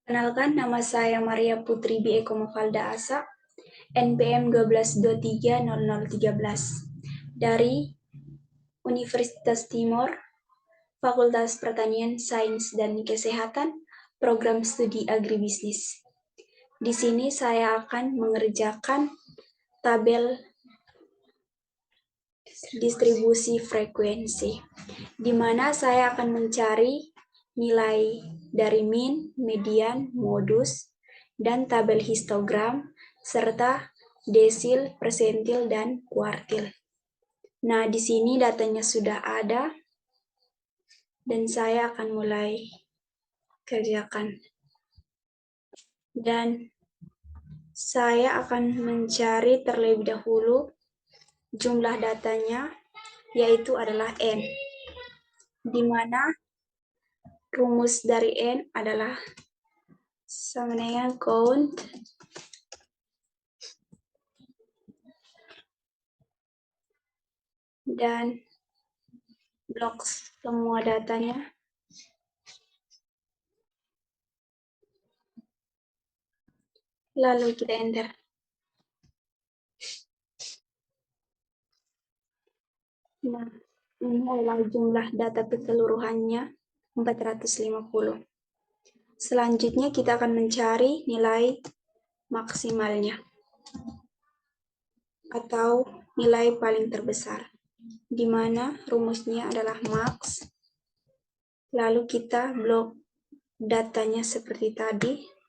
Perkenalkan, nama saya Maria Putri B. Eko Mafalda Asa, NPM 12230013 dari Universitas Timor, Fakultas Pertanian, Sains dan Kesehatan, Program Studi Agribisnis. Di sini saya akan mengerjakan tabel distribusi frekuensi, di mana saya akan mencari nilai dari min, median, modus, dan tabel histogram, serta desil, persentil, dan kuartil. Nah, di sini datanya sudah ada, dan saya akan mulai kerjakan. Dan saya akan mencari terlebih dahulu jumlah datanya, yaitu adalah N, di mana rumus dari N adalah sama dengan count dan blok semua datanya. Lalu kita enter. Nah, ini adalah jumlah data keseluruhannya 450. Selanjutnya kita akan mencari nilai maksimalnya atau nilai paling terbesar, di mana rumusnya adalah max. Lalu kita blok datanya seperti tadi.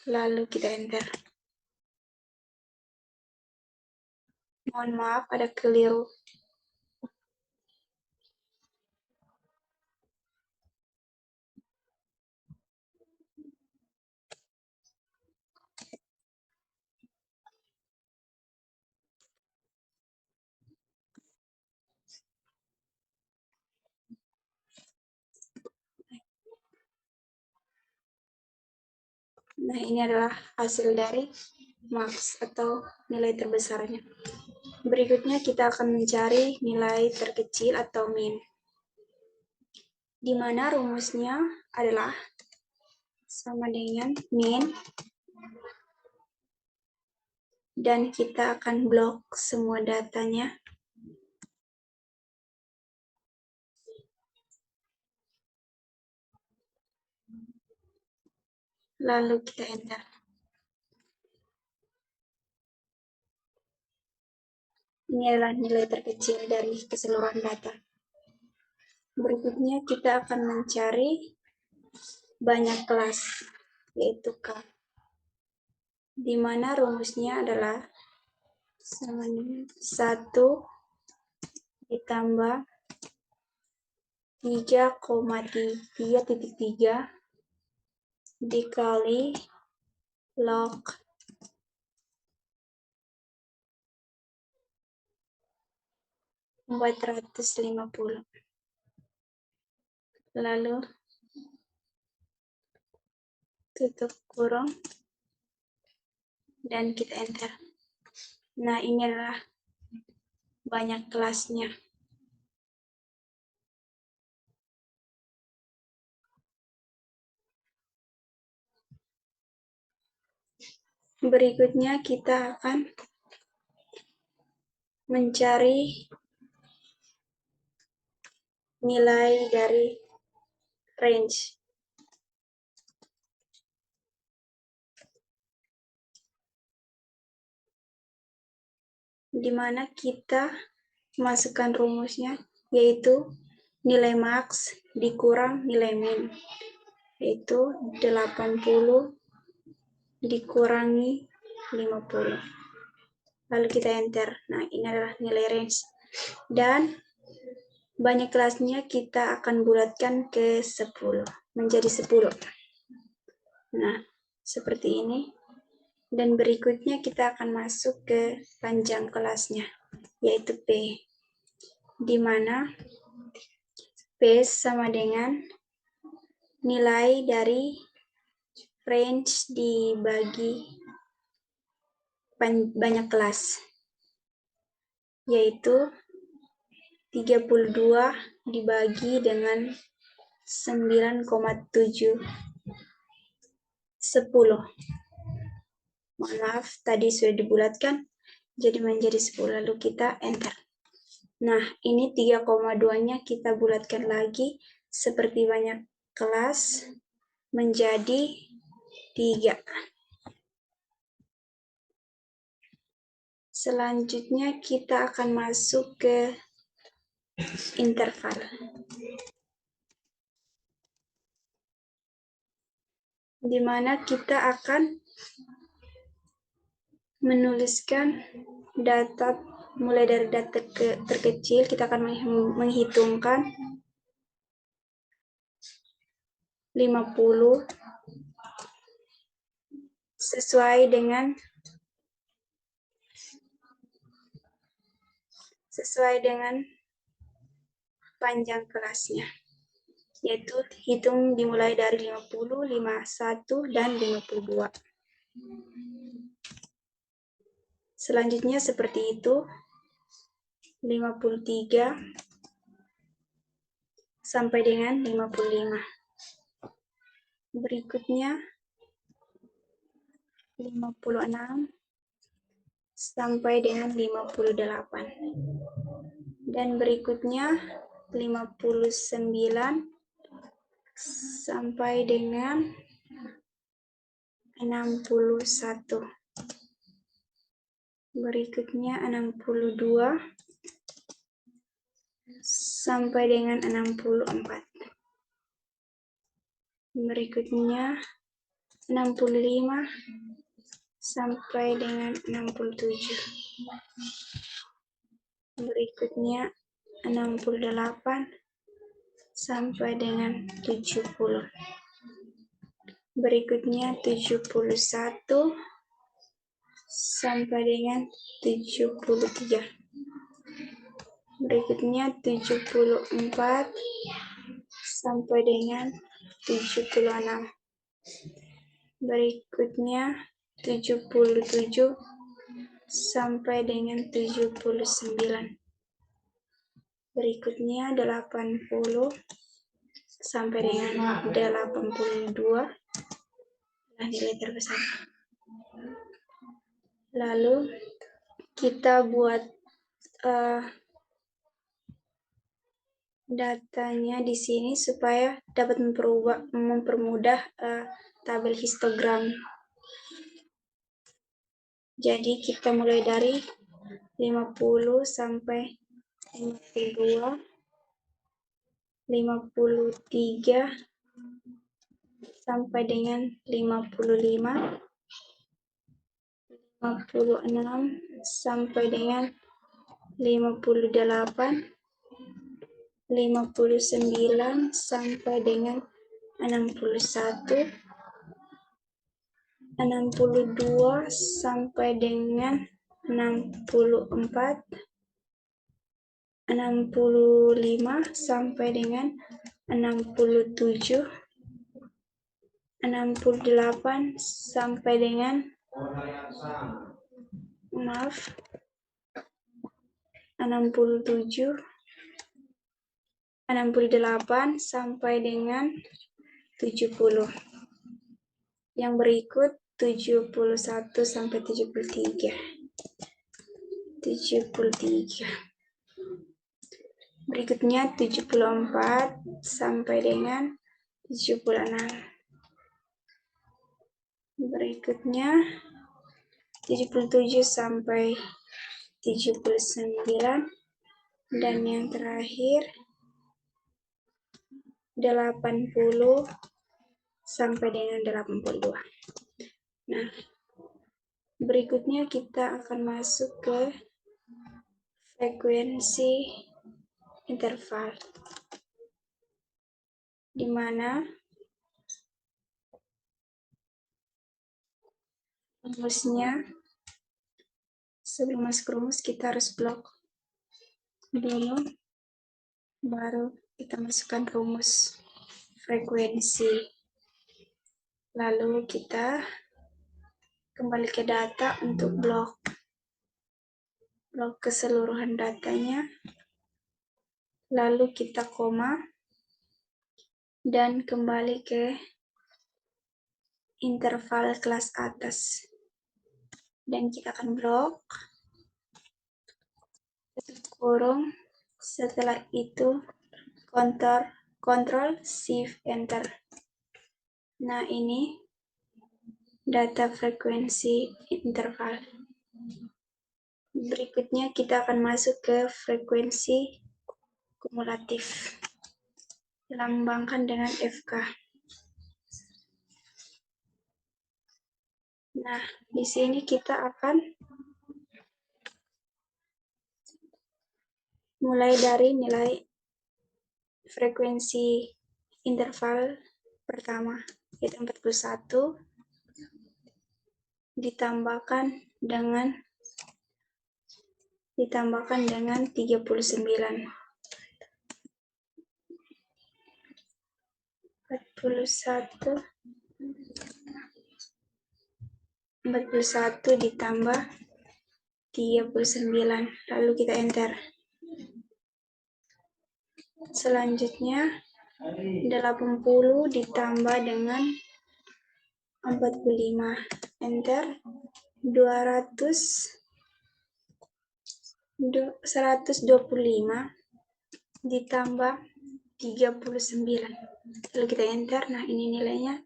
Lalu kita enter. Mohon maaf ada keliru. Nah, ini adalah hasil dari max atau nilai terbesarnya. Berikutnya kita akan mencari nilai terkecil atau min, di mana rumusnya adalah sama dengan min, dan kita akan blok semua datanya. Lalu kita enter. Ini adalah nilai terkecil dari keseluruhan data. Berikutnya kita akan mencari banyak kelas, yaitu K, di mana rumusnya adalah sama dengan 1 ditambah 3,3 dikali log 450. Lalu tutup kurung dan kita enter. Nah, ini adalah banyak kelasnya. Berikutnya kita akan mencari nilai dari range, di mana kita masukkan rumusnya, yaitu nilai max dikurang nilai min, yaitu 80 dikurangi 50. Lalu kita enter. Nah, ini adalah nilai range. Dan banyak kelasnya kita akan bulatkan ke 10, menjadi 10. Nah, seperti ini. Dan berikutnya kita akan masuk ke panjang kelasnya, yaitu P, di mana P sama dengan nilai dari range dibagi banyak kelas, yaitu 32 dibagi dengan 9,7 10. Maaf, tadi sudah dibulatkan, jadi menjadi 10, lalu kita enter. Nah, ini 3,2-nya kita bulatkan lagi, seperti banyak kelas, menjadi 3. Selanjutnya kita akan masuk ke interval, di mana kita akan menuliskan data mulai dari data terkecil. Kita akan menghitungkan 50 sesuai dengan panjang kelasnya, yaitu hitung dimulai dari 50, 51, dan 52. Selanjutnya seperti itu, 53 sampai dengan 55. Berikutnya 56 sampai dengan 58. Dan berikutnya 59 sampai dengan 61. Berikutnya 62 sampai dengan 64. Berikutnya 65 sampai dengan 67. Berikutnya 68 sampai dengan 70. Berikutnya 71 sampai dengan 73. Berikutnya 74 sampai dengan 76. Berikutnya 77 sampai dengan 79. Berikutnya 80 sampai dengan 82. Nah, nilai terbesar. Lalu kita buat datanya di sini supaya dapat mempermudah tabel histogram. Jadi kita mulai dari 50 sampai 52, 53 sampai dengan 55, 56 sampai dengan 58, 59 sampai dengan 61, 62 sampai dengan 64, 65 sampai dengan 67, 68 sampai dengan 67, 68 sampai dengan 70. Yang berikut 71 sampai 73. 73. Berikutnya 74 sampai dengan 76. Berikutnya 77 sampai 79. Dan yang terakhir 80 sampai dengan 82. Nah, berikutnya kita akan masuk ke frekuensi interval, di mana rumusnya, sebelum masuk rumus kita harus blok dulu. Baru kita masukkan rumus frekuensi. Lalu kita kembali ke data untuk blok keseluruhan datanya. Lalu kita koma dan kembali ke interval kelas atas. Dan kita akan blok, tutup kurung, setelah itu Ctrl Shift Enter. Nah, ini data frekuensi interval. Berikutnya kita akan masuk ke frekuensi kumulatif. Dilambangkan dengan FK. Nah, di sini kita akan mulai dari nilai frekuensi interval pertama, yaitu 41, ditambahkan dengan 39. 41 ditambah 39, lalu kita enter. Selanjutnya 80 ditambah dengan 45, enter. 125 ditambah 39, lalu kita enter. Nah, ini nilainya,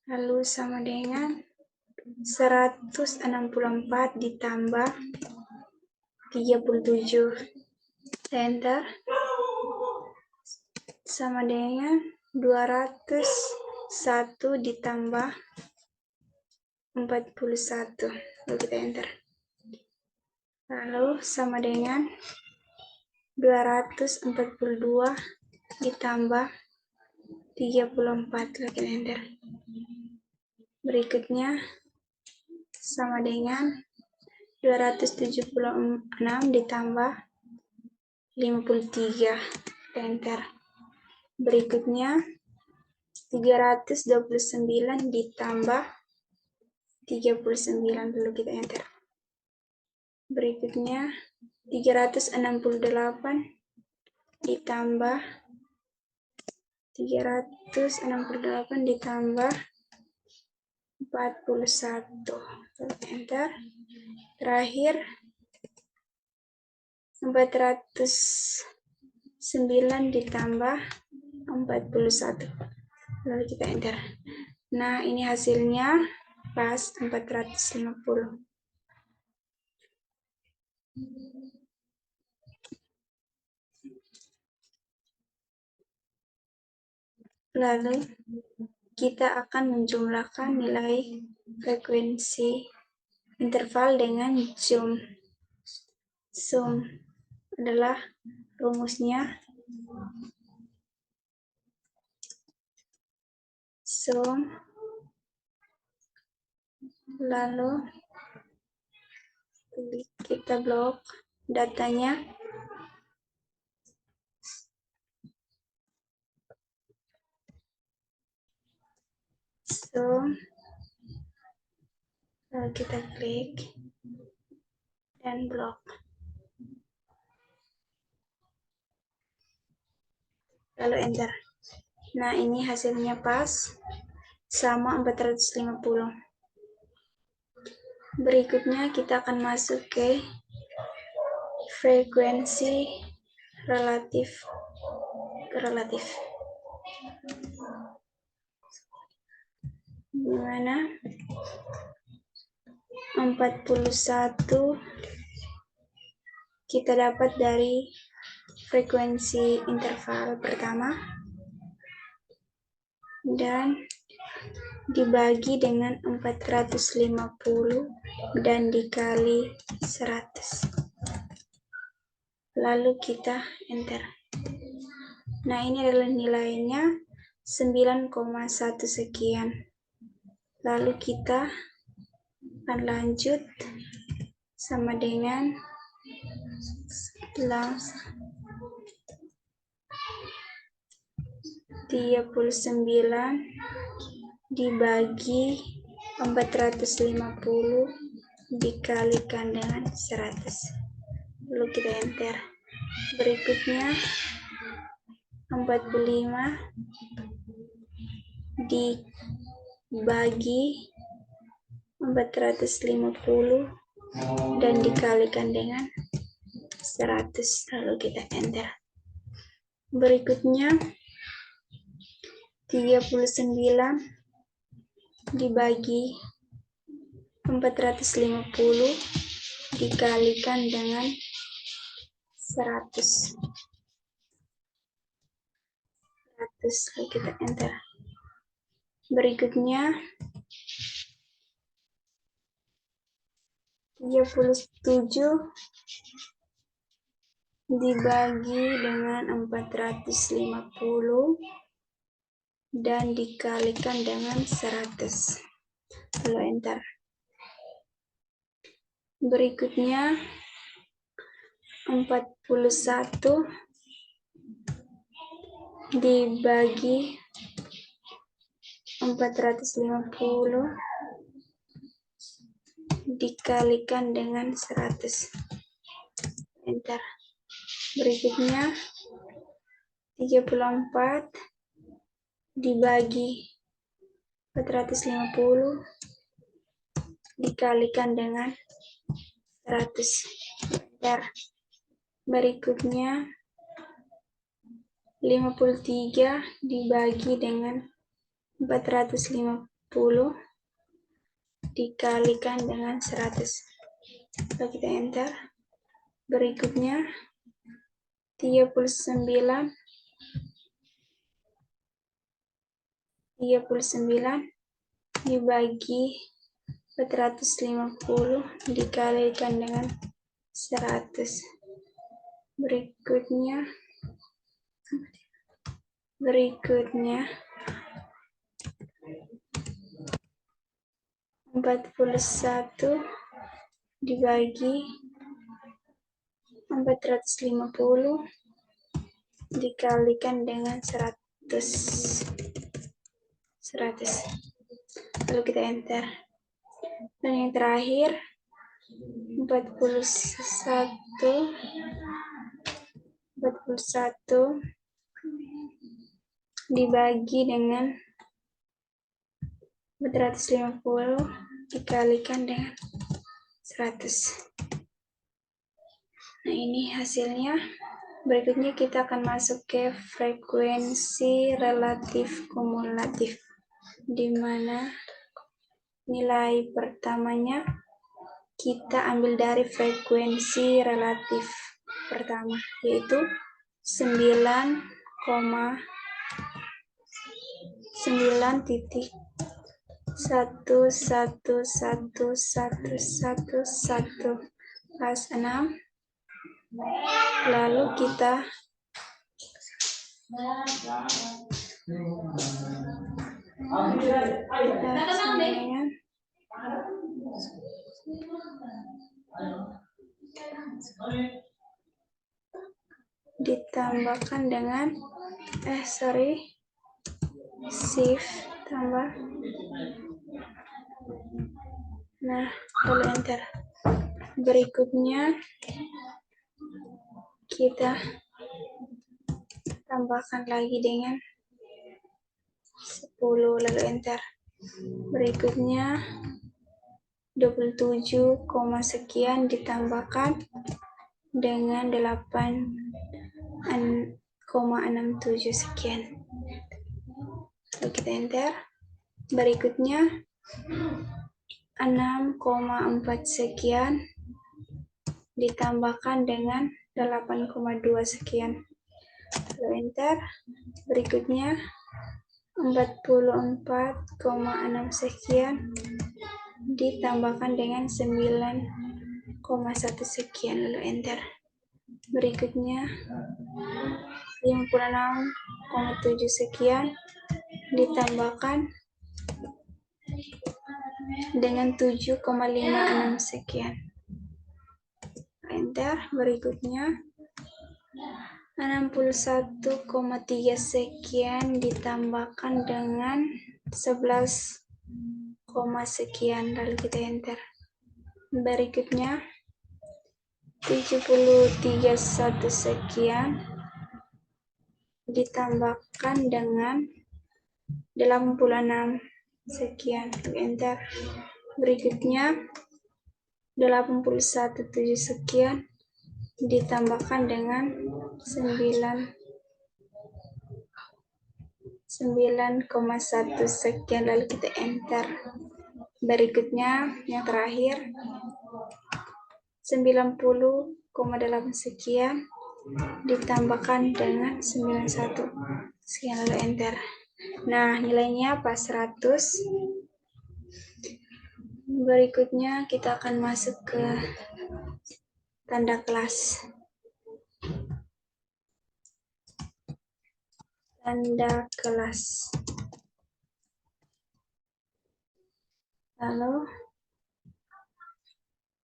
lalu sama dengan 164 ditambah 37, enter, sama dengan 201 ditambah 41, lalu kita enter. Lalu sama dengan 242 ditambah 34, lalu kita enter. Berikutnya sama dengan 276 ditambah 53, enter. Berikutnya 329 ditambah 39, lalu kita enter. Berikutnya 368 ditambah 41, enter. Terakhir 409 ditambah 41, lalu kita enter. Nah, ini hasilnya pas 450. Lalu kita akan menjumlahkan nilai frekuensi interval dengan zoom. Zoom adalah rumusnya zoom, lalu kita blok datanya, zoom, lalu kita klik dan blok, lalu enter. Nah, ini hasilnya pas sama 450. Berikutnya kita akan masuk ke frekuensi relatif. Dimana 41 kita dapat dari frekuensi interval pertama dan dibagi dengan 450 dan dikali 100, lalu kita enter. Nah, ini adalah nilainya 9,1 sekian. Lalu kita akan lanjut sama dengan 39 dibagi 450 dikalikan dengan 100. Lalu kita enter. Berikutnya 45 dibagi 450 dan dikalikan dengan 100. Lalu kita enter. Berikutnya 39 dibagi 450 dikalikan dengan 100. Lalu kita enter. Berikutnya 37 dibagi dengan 450 dan dikalikan dengan 100. Lalu enter. Berikutnya 41 dibagi 450 dikalikan dengan 100. Enter. Berikutnya 34 dibagi 450 dikalikan dengan 100. Enter. Berikutnya 53 dibagi dengan 450 dikalikan dengan 100. Lalu kita enter. Berikutnya 39 dibagi 450 dikalikan dengan 100. Berikutnya 41 dibagi 450 dikalikan dengan 100. Lalu kita enter. Dan yang terakhir 41 dibagi dengan 450 dikalikan dengan 100. Nah, ini hasilnya. Berikutnya kita akan masuk ke frekuensi relatif kumulatif, di mana nilai pertamanya kita ambil dari frekuensi relatif pertama, yaitu 9,1111111 lalu kita samakan ditambahkan dengan shift tambah. Nah, lalu enter. Berikutnya kita tambahkan lagi dengan 10, lalu enter. Berikutnya 27, sekian ditambahkan dengan 8,67 sekian. Lalu kita enter. Berikutnya 6,4 sekian ditambahkan dengan 8,2 sekian. Lalu enter. Berikutnya 44,6 sekian ditambahkan dengan 9,1 sekian. Lalu enter. Berikutnya 56,7 sekian ditambahkan dengan 7,56 sekian. Enter. Berikutnya 61,3 sekian ditambahkan dengan 11, sekian, lalu kita enter. Berikutnya 73,1 sekian ditambahkan dengan 86 sekian, lalu enter. Berikutnya 81,7 sekian ditambahkan dengan 9,1 sekian, lalu kita enter. Berikutnya yang terakhir 90,8 sekian ditambahkan dengan 91 sekian, lalu enter. Nah, nilainya pas 100. Berikutnya kita akan masuk ke tanda kelas. Tanda kelas. Lalu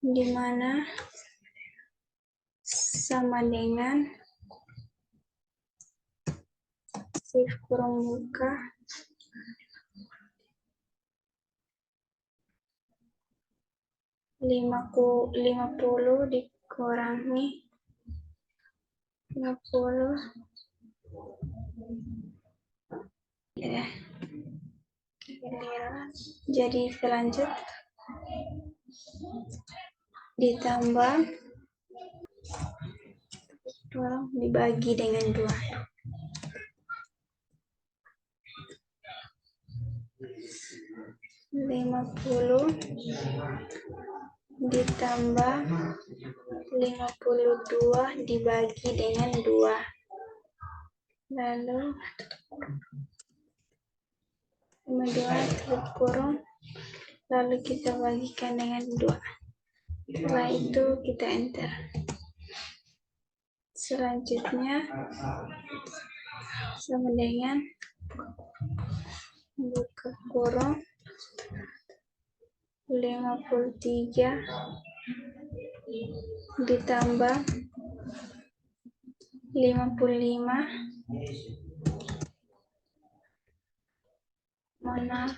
di mana sama dengan shift kurung buka lima puluh dikurangi 50 ya. Jadi kita lanjut, ditambah dibagi dengan 2. ,50 ditambah 52 dibagi dengan 2. Lalu 52 tutup kurung, lalu kita bagikan dengan 2. Setelah itu kita enter. Selanjutnya sama dengan buka kurung 53 ditambah 55 mana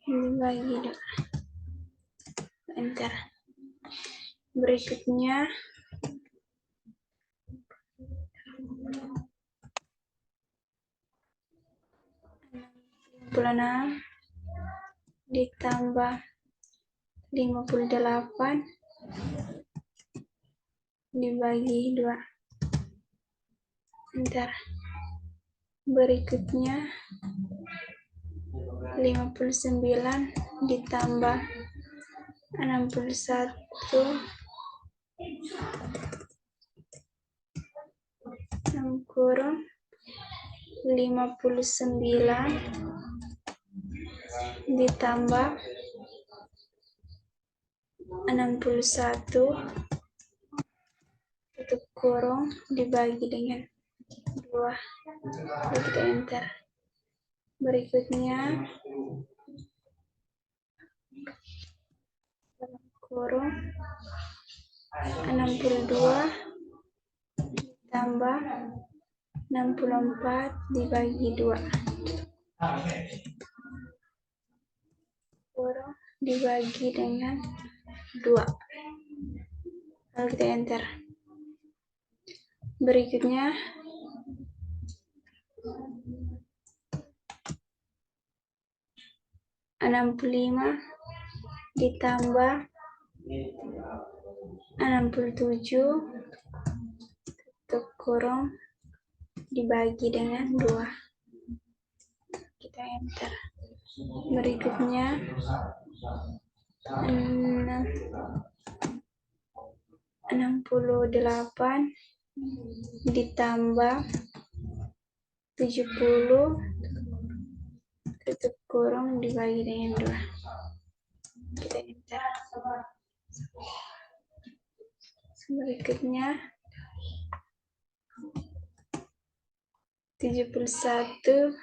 dibagi 2. Enter. Berikutnya 56 ditambah 58 dibagi 2. Enter. Berikutnya 59 ditambah 61 kurung 59 ditambah 61 tutup kurung dibagi dengan 2. Lalu kita enter. Berikutnya kurung 62 ditambah 64 dibagi 2. Kurung dibagi dengan 2. Lalu kita enter. Berikutnya 65 ditambah 67 tutup kurung dibagi dengan 2. Kita enter. Berikutnya 68 ditambah 70 tutup kurung dibagi dengan 2. Kita enter. Berikutnya 71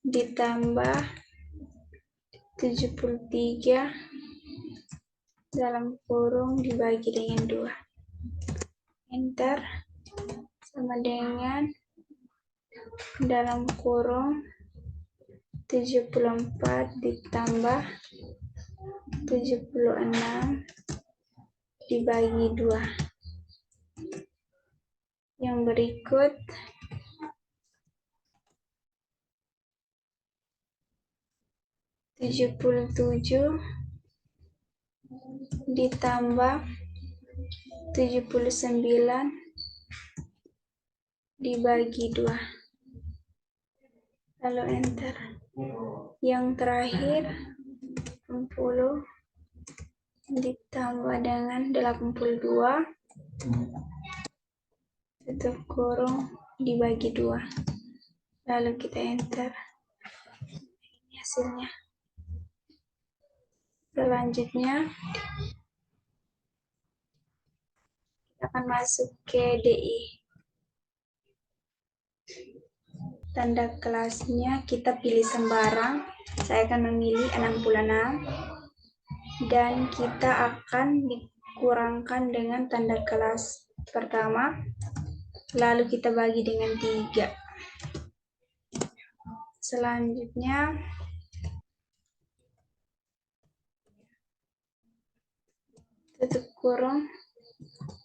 ditambah 73 dalam kurung dibagi dengan 2. Enter. Sama dengan dalam kurung 74 ditambah 76 dibagi 2. Yang berikut tujuh ditambah 79 dibagi 2. Lalu enter. Yang terakhir 60 ditambah dengan 82 tutup kurung dibagi 2. Lalu kita enter. Ini hasilnya. Selanjutnya kita akan masuk ke DI. Tanda kelasnya kita pilih sembarang. Saya akan memilih 66 dan kita akan dikurangkan dengan tanda kelas pertama, lalu kita bagi dengan 3. Selanjutnya tutup kurung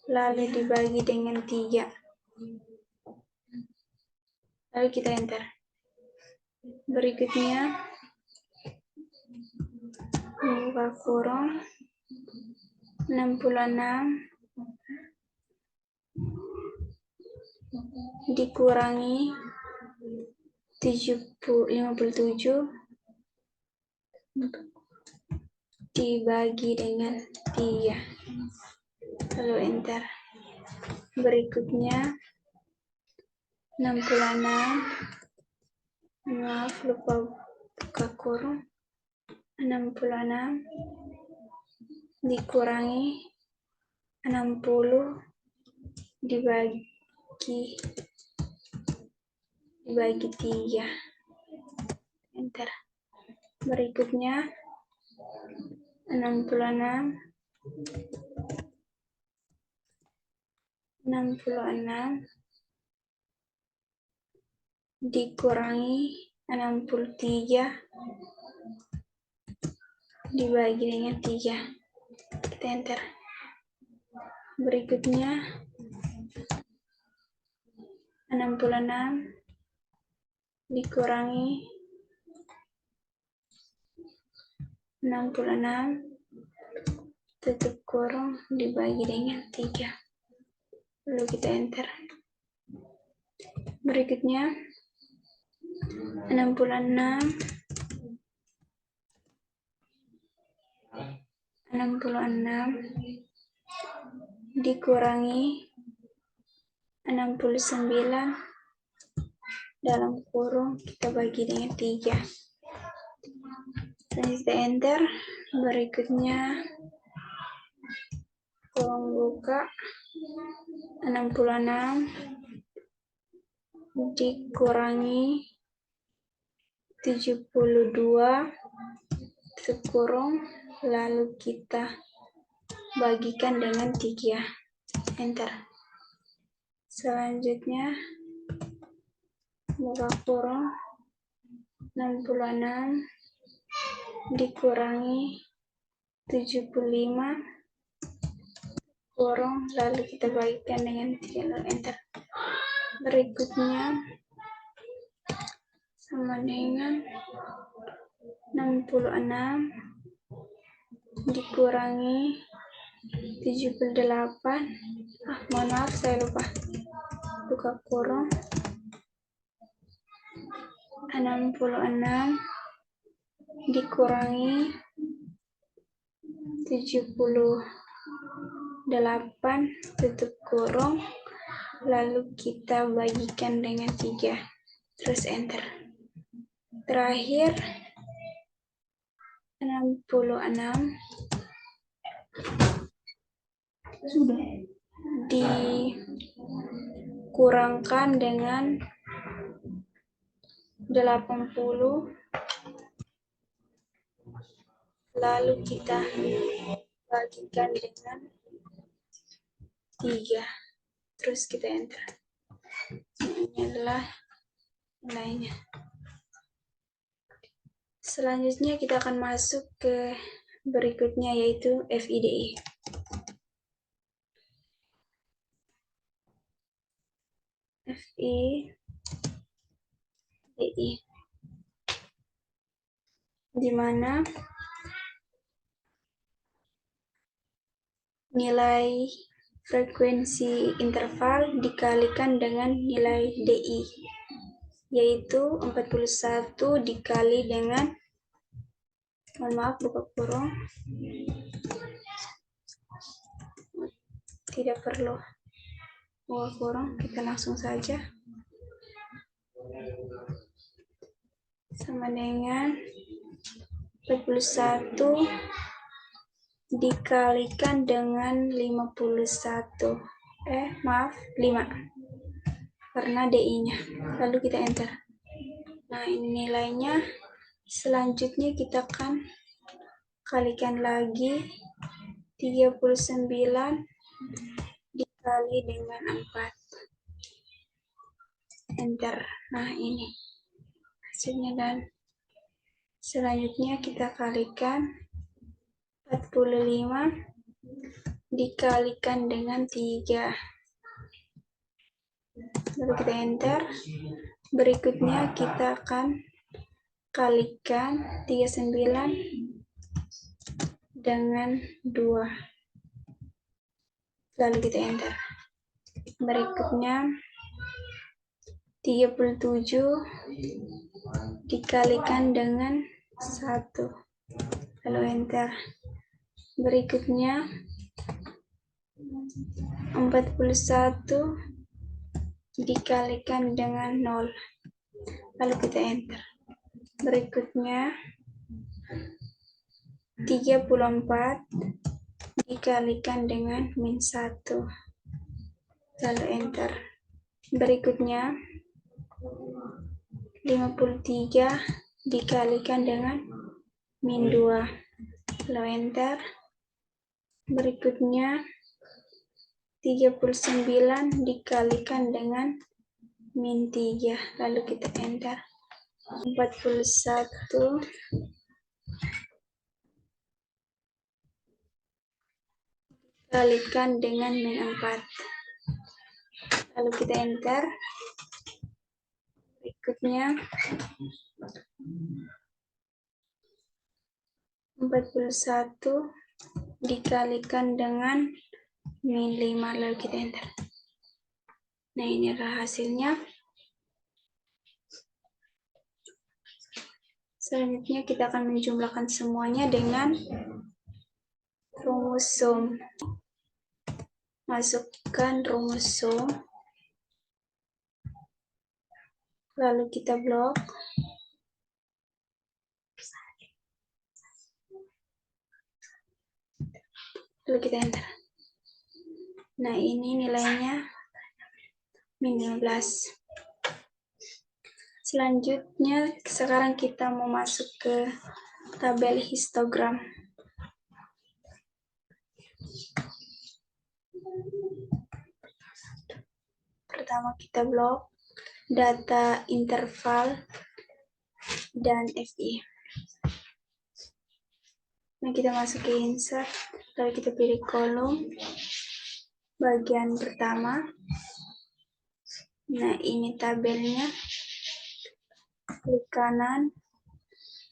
lalu dibagi dengan 3. Lalu kita enter. Berikutnya buka kurung 66 dikurangi 57 dibagi dengan 3. Lalu enter. Berikutnya 66, maaf lupa buka kurung, 66 dikurangi 60 dibagi 3. Enter. Berikutnya 66 dikurangi 63 dibagi dengan 3. Kita enter. Berikutnya 66 dikurangi 66 tutup kurung dibagi dengan 3. Lalu kita enter. Berikutnya 66 dikurangi 69 dalam kurung kita bagi dengan 3. Dan kita enter. Berikutnya kurung buka 66 dikurangi 72 tutup kurung lalu kita bagikan dengan 3. Enter. Selanjutnya buka kurung 66 dikurangi 75 kurung lalu kita bagikan dengan 3. Lalu enter. Berikutnya sama dengan 66 dikurangi 78. Mohon maaf saya lupa buka kurung 66 dikurangi 78 tutup kurung lalu kita bagikan dengan 3. Terus enter. Terakhir 66 dikurangkan dengan 80, lalu kita bagikan dengan 3, terus kita enter. Ini adalah nilainya. Selanjutnya kita akan masuk ke berikutnya, yaitu FIDI. FIDI, di mana nilai frekuensi interval dikalikan dengan nilai DI, yaitu 41 dikali dengan, mohon maaf, buka kurung, tidak perlu buka kurung, kita langsung saja, sama dengan 41 dikalikan dengan 51, 5, karena DI-nya, lalu kita enter. Nah, ini nilainya. Selanjutnya kita akan kalikan lagi 39 dikali dengan 4, enter. Nah, ini hasilnya. Dan selanjutnya kita kalikan 45 dikalikan dengan 3, lalu kita enter. Berikutnya kita akan kalikan 39 dengan 2, lalu kita enter. Berikutnya 37 dikalikan dengan 1, lalu enter. Berikutnya 41 dikalikan dengan 0, lalu kita enter. Berikutnya 34 dikalikan dengan -1, lalu enter. Berikutnya 53 dikalikan dengan -2, lalu enter. Berikutnya 39 dikalikan dengan -3, lalu kita enter. 41 dikalikan dengan -4, lalu kita enter. Berikutnya 41 dikalikan dengan -5, lalu kita enter. Nah, ini adalah hasilnya. Selanjutnya kita akan menjumlahkan semuanya dengan rumus sum. Masukkan rumus sum, lalu kita blok. Lalu kita enter. Nah, ini nilainya -15. Selanjutnya, sekarang kita mau masuk ke tabel histogram. Pertama kita blok data interval dan FI. Nah, kita masuk ke insert, lalu kita pilih kolom bagian pertama. Nah, ini tabelnya. Klik kanan,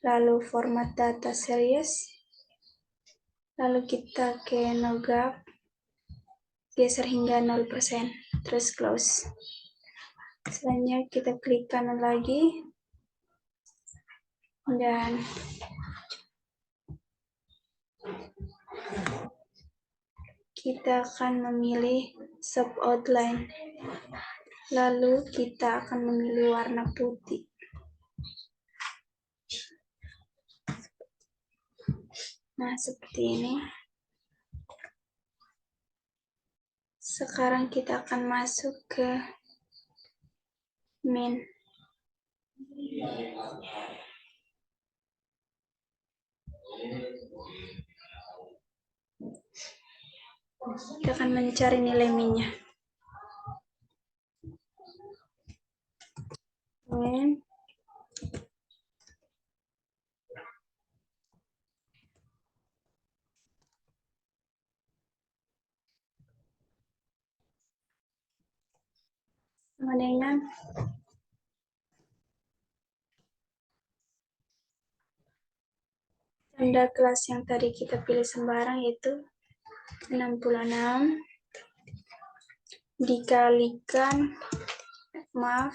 lalu format data series, lalu kita ke nogap, geser hingga 0%, terus close. Selanjutnya kita klik kanan lagi, dan kita akan memilih sub outline, lalu kita akan memilih warna putih. Nah, seperti ini. Sekarang kita akan masuk ke min. Kita akan mencari nilai min-nya. Min sama dengan tanda kelas yang tadi kita pilih sembarang, yaitu 66 dikalikan,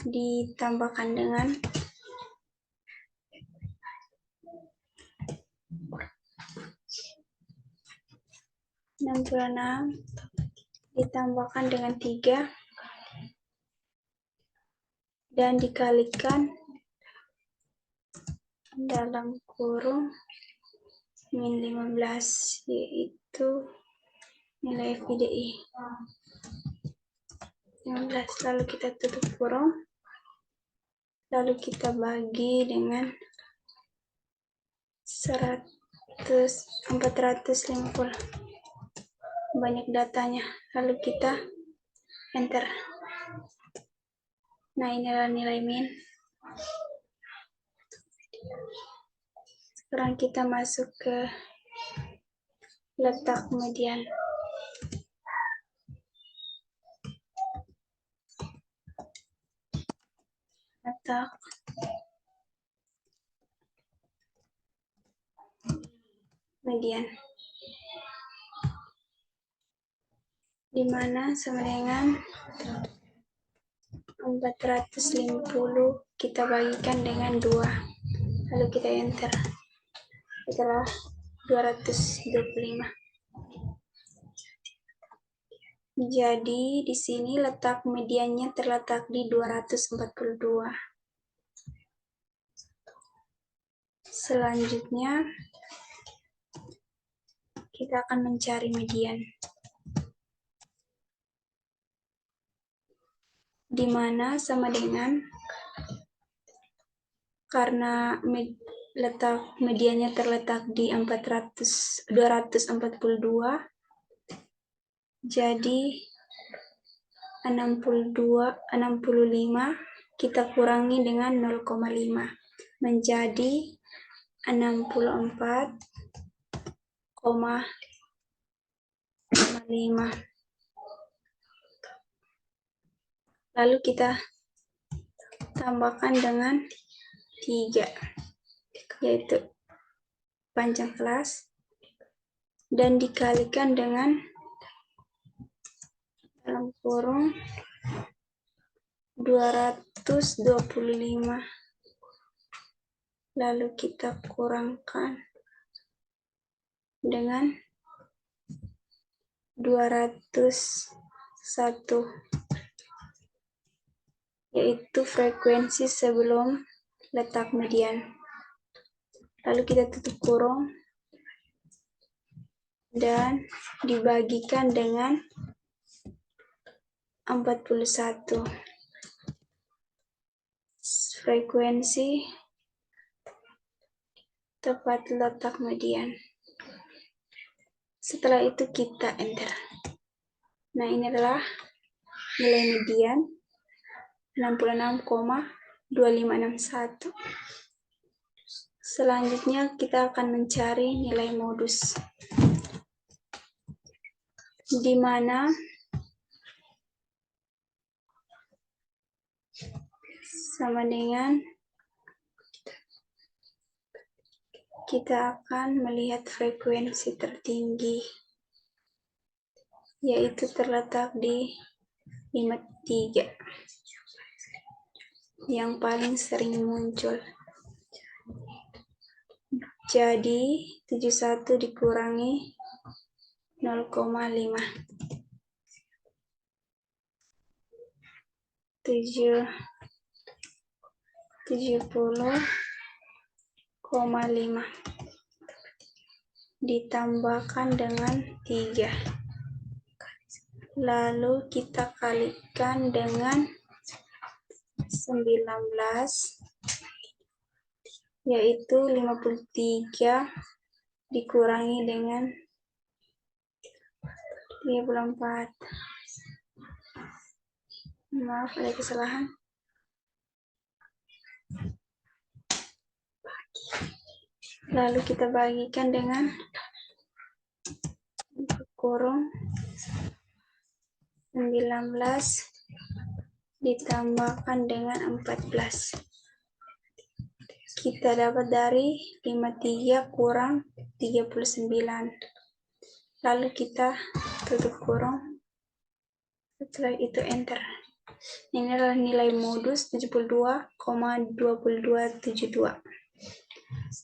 ditambahkan dengan 66 ditambahkan dengan 3 dan dikalikan dalam kurung min 15, yaitu nilai FIDI 15. Lalu kita tutup kurung, lalu kita bagi dengan 450. Banyak datanya, lalu kita enter. Nah, inilah nilai min. Sekarang kita masuk ke letak median. Letak median, di mana sama dengan 450 kita bagikan dengan 2, lalu kita enter. Setelah 225. Jadi di sini letak mediannya terletak di 242. Selanjutnya kita akan mencari median, di mana sama dengan, karena letak mediannya terletak di 242, jadi 65 kita kurangi dengan 0,5 menjadi 64,5. Lalu kita tambahkan dengan 3, yaitu panjang kelas, dan dikalikan dengan dalam kurung 225. Lalu kita kurangkan dengan 201, yaitu frekuensi sebelum letak median. Lalu kita tutup kurung dan dibagikan dengan 41, frekuensi tepat letak median. Setelah itu kita enter. Nah, ini adalah nilai median 66,2561. Selanjutnya kita akan mencari nilai modus, di mana sama dengan kita akan melihat frekuensi tertinggi, yaitu terletak di 53, yang paling sering muncul. Jadi 71 dikurangi 0,5, 70,5 ditambahkan dengan 3, lalu kita kalikan dengan 19 yaitu 53 dikurangi dengan 34. Maaf, ada kesalahan. Lalu kita bagikan dengan kurung 19 ditambahkan dengan 14. Kita dapat dari 53 kurang 39. Lalu kita tutup kurung. Setelah itu enter. Ini adalah nilai modus 72,2272.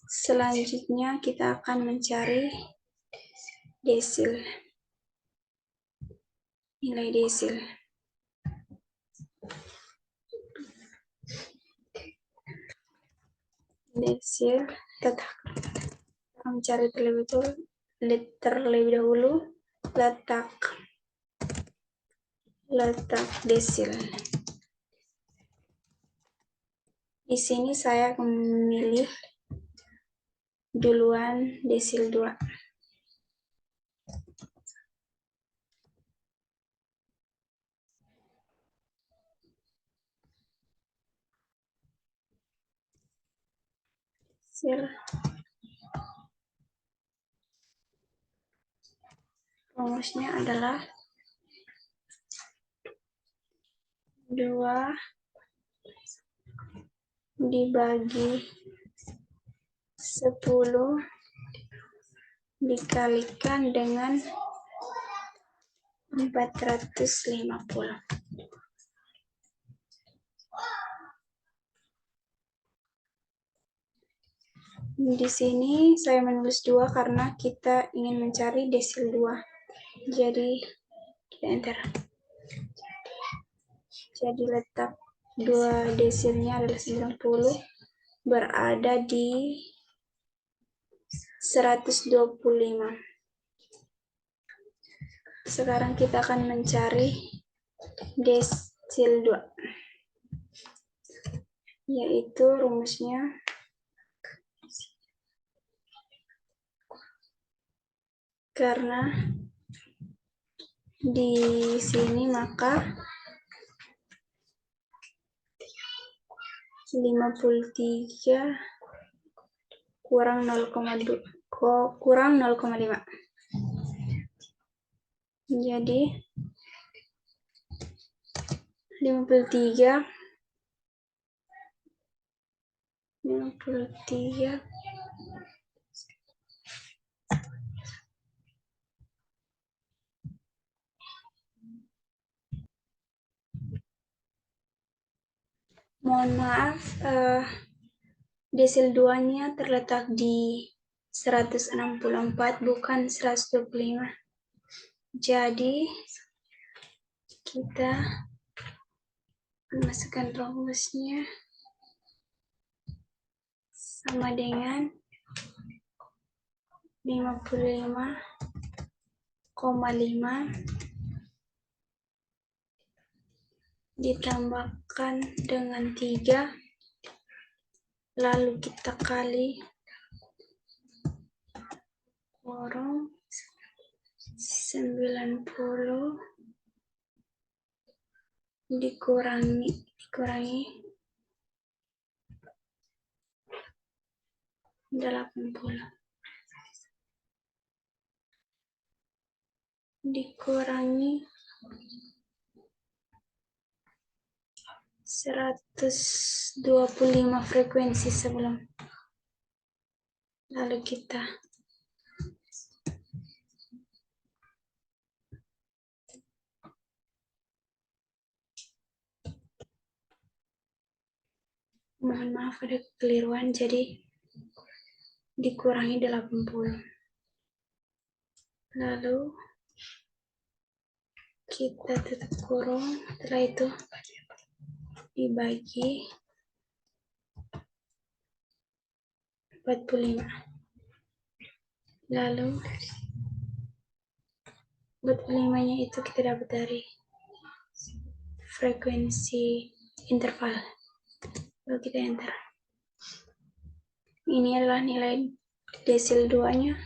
Selanjutnya kita akan mencari desil. Nilai desil. Desil kita mencari terlebih dahulu letak desil. Di sini saya akan memilih duluan desil 2. Rumusnya adalah 2 dibagi 10 dikalikan dengan 450. Di sini saya menulis 2 karena kita ingin mencari desil 2. Jadi kita enter. Jadi letak 2 desilnya adalah 90, berada di 125. Sekarang kita akan mencari desil 2, yaitu rumusnya karena di sini maka 53 kurang 0,5. Jadi 53 mohon maaf, desil 2-nya terletak di 164 bukan 125. Jadi kita masukkan rumusnya sama dengan 55,5 ditambahkan dengan 3, lalu kita kali kurung 90 dikurangi 80 dikurangi 125 frekuensi sebelum. Lalu kita mohon maaf ada kekeliruan, jadi dikurangi 80. Lalu kita tutup kurung, setelah itu dibagi 45. Lalu 45-nya itu kita dapat dari frekuensi interval. Lalu kita enter. Ini adalah nilai desil 2-nya.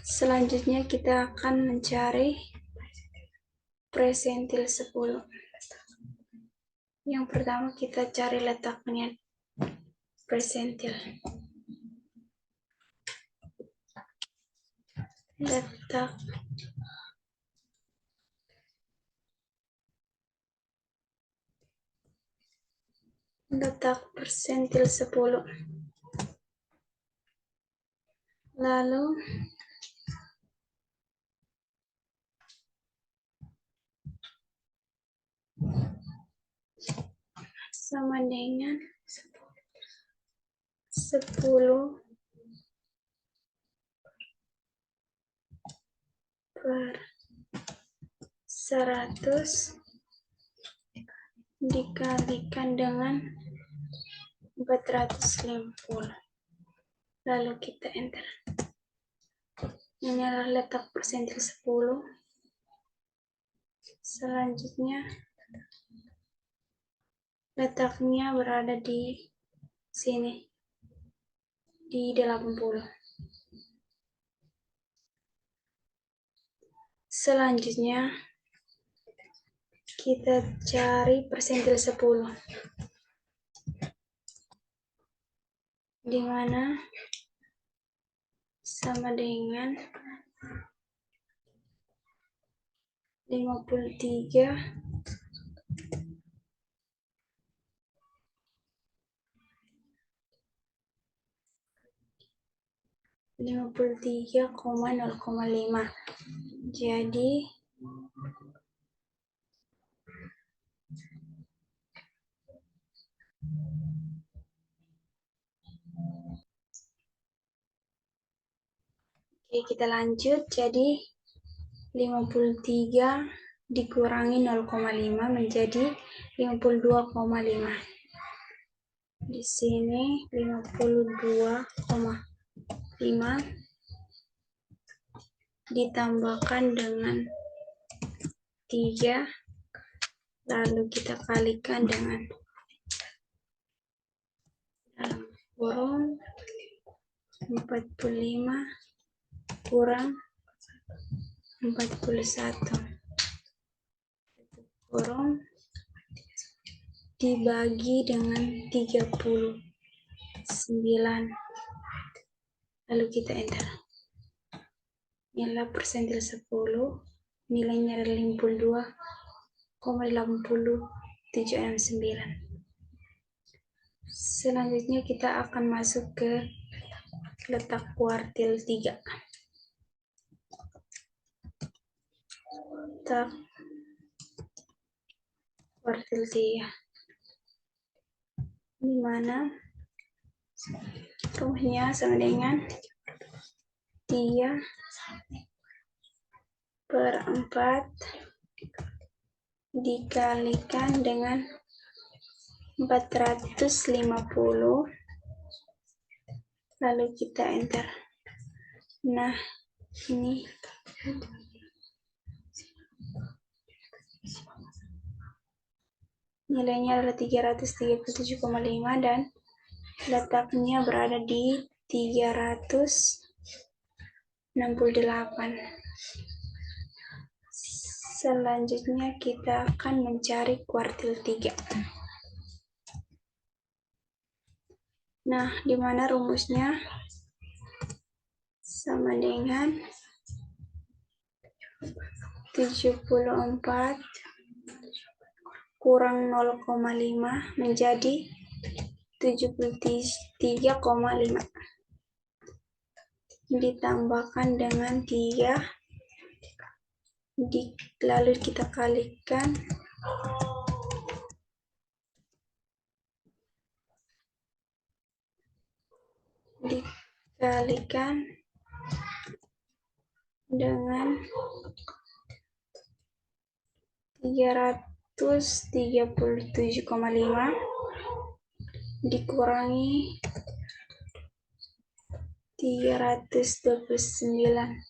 Selanjutnya kita akan mencari presentil 10. Yang pertama kita cari letaknya presentil. Letak presentil 10. Lalu sama dengan 10 per 100 dikalikan dengan 450. Lalu kita enter. Ini adalah letak persentil 10. Selanjutnya letaknya berada di sini, di 80. Selanjutnya kita cari persentil 10, di mana sama dengan 53 53,0,5. Jadi kita lanjut. Jadi 53 dikurangi 0,5 menjadi 52,5. Di sini 52,5 ditambahkan dengan 3, lalu kita kalikan dengan dalam kurung 45 kurang 41 kurung dibagi dengan 39. Lalu kita enter. Inilah persentil 10, nilainya adalah 52,80769. Selanjutnya kita akan masuk ke letak kuartil 3. Letak kuartil 3, di mana rumusnya sama dengan 3 per 4 dikalikan dengan 450, lalu kita enter. Nah, ini nilainya adalah 337,5 dan letaknya berada di 368. Selanjutnya kita akan mencari kuartil 3. Nah, di mana rumusnya sama dengan 74 kurang 0,5 menjadi 73,5. Ditambahkan dengan 3, lalu kita kalikan dengan 337,5 dikurangi 329.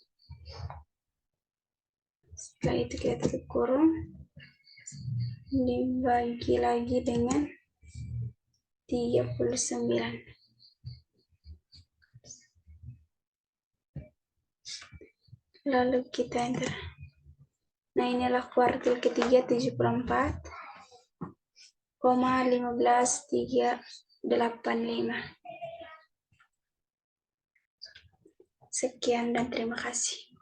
Setelah itu kita tutup kurung, dibagi lagi dengan 39. Lalu kita enter. Nah, inilah kuartil ketiga 74,15385. Sekian dan terima kasih.